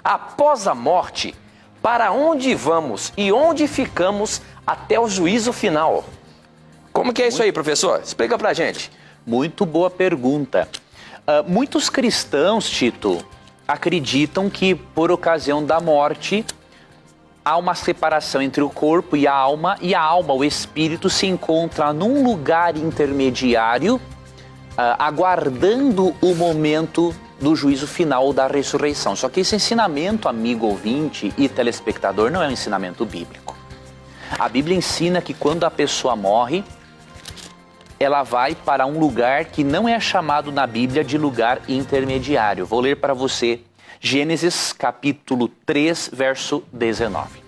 Após a morte, para onde vamos e onde ficamos até o juízo final? Como que é isso aí, professor? Explica pra gente. Muito boa pergunta. Muitos cristãos, Tito, acreditam que por ocasião da morte há uma separação entre o corpo e a alma, o espírito, se encontra num lugar intermediário, aguardando o momento do juízo final ou da ressurreição. Só que esse ensinamento, amigo ouvinte e telespectador, não é um ensinamento bíblico. A Bíblia ensina que quando a pessoa morre, ela vai para um lugar que não é chamado na Bíblia de lugar intermediário. Vou ler para você Gênesis capítulo 3, verso 19.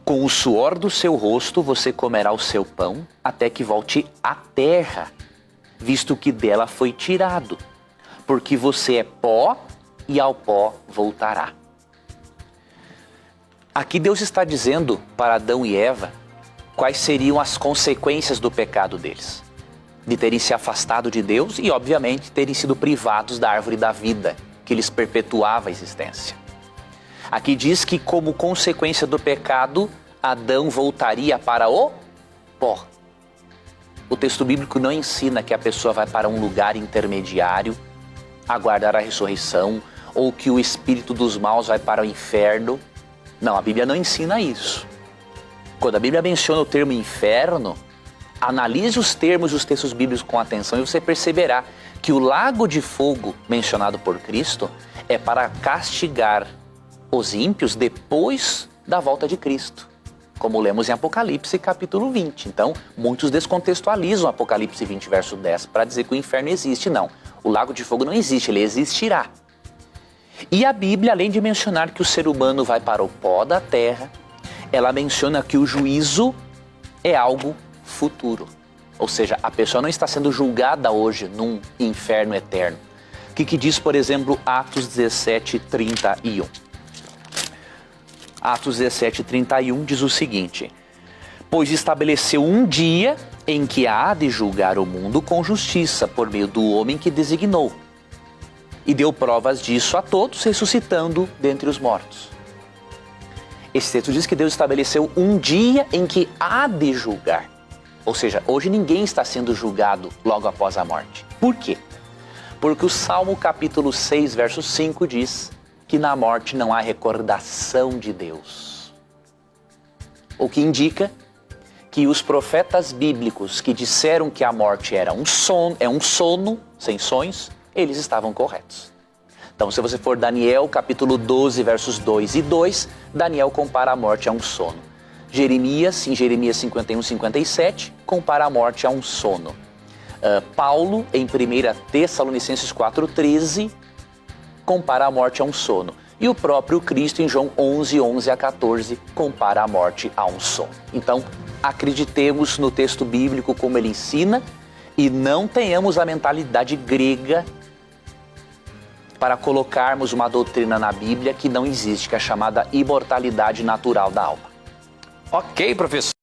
Com o suor do seu rosto você comerá o seu pão até que volte à terra, visto que dela foi tirado, porque você é pó e ao pó voltará. Aqui Deus está dizendo para Adão e Eva quais seriam as consequências do pecado deles. De terem se afastado de Deus e, obviamente, terem sido privados da árvore da vida, que lhes perpetuava a existência. Aqui diz que, como consequência do pecado, Adão voltaria para o pó. O texto bíblico não ensina que a pessoa vai para um lugar intermediário, aguardar a ressurreição, ou que o espírito dos maus vai para o inferno. Não, a Bíblia não ensina isso. Quando a Bíblia menciona o termo inferno, analise os termos e os textos bíblicos com atenção e você perceberá que o lago de fogo mencionado por Cristo é para castigar os ímpios depois da volta de Cristo, como lemos em Apocalipse capítulo 20. Então, muitos descontextualizam Apocalipse 20, verso 10, para dizer que o inferno existe. Não, o lago de fogo não existe, ele existirá. E a Bíblia, além de mencionar que o ser humano vai para o pó da terra, ela menciona que o juízo é algo futuro. Ou seja, a pessoa não está sendo julgada hoje num inferno eterno. O que diz, por exemplo, Atos 17, 31? Atos 17, 31 diz o seguinte: pois estabeleceu um dia em que há de julgar o mundo com justiça por meio do homem que designou. E deu provas disso a todos, ressuscitando dentre os mortos. Esse texto diz que Deus estabeleceu um dia em que há de julgar. Ou seja, hoje ninguém está sendo julgado logo após a morte. Por quê? Porque o Salmo capítulo 6, verso 5 diz que na morte não há recordação de Deus. O que indica que os profetas bíblicos que disseram que a morte era um sono sem sonhos, eles estavam corretos. Então, se você for Daniel, capítulo 12, versos 2 e 2, Daniel compara a morte a um sono. Jeremias, em Jeremias 51, 57, compara a morte a um sono. Paulo, em 1 Tessalonicenses 4, 13, compara a morte a um sono. E o próprio Cristo, em João 11, 11 a 14, compara a morte a um sono. Então, acreditemos no texto bíblico como ele ensina e não tenhamos a mentalidade grega para colocarmos uma doutrina na Bíblia que não existe, que é chamada imortalidade natural da alma. Ok, professor.